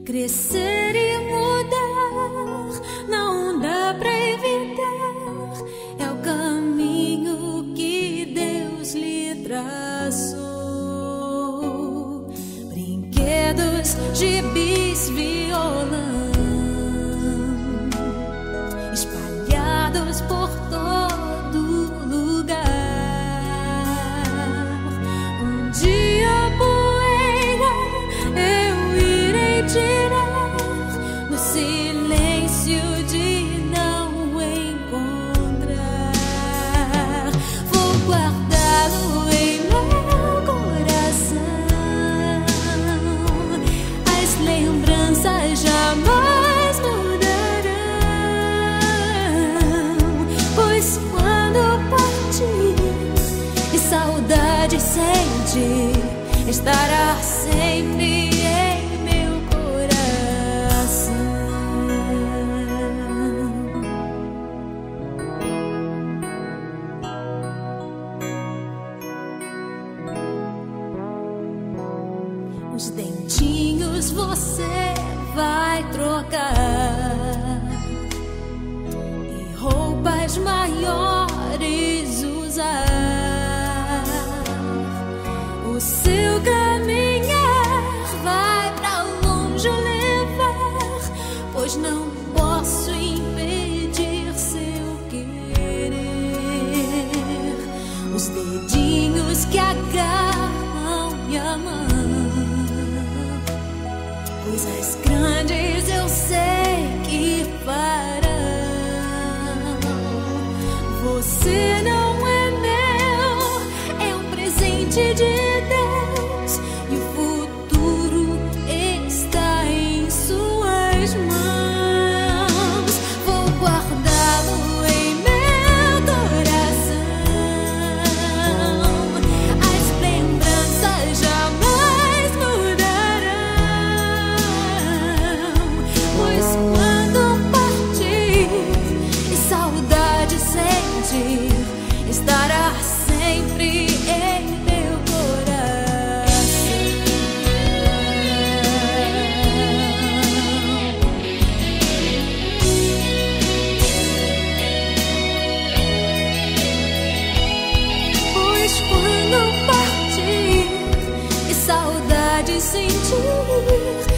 Crescer e mudar não dá pra evitar, é o caminho que Deus lhe traçou. Brinquedos, gibis, violão espalhados por todo lugar. Um dia poeira eu irei tirar no silêncio de não encontrar. Vou guardá-lo em meu coração. As lembranças jamais mudarão, pois quando partir e saudade sentir, estará sempre em meu coração. Os dentinhos você vai trocar e roupas maiores usar. O seu caminhar vai pra longe levar, pois não posso impedir seu querer. Os dedinhos que agarram minha mão, coisas grandes eu sei que farão. Você não é meu, é um presente de Deus, e o futuro está em suas mãos. Vou guardá-lo em meu coração. As lembranças jamais mudarão, pois quando partir e saudade sentir, estará sempre em meu coração. Pois quando partir e saudade sentir,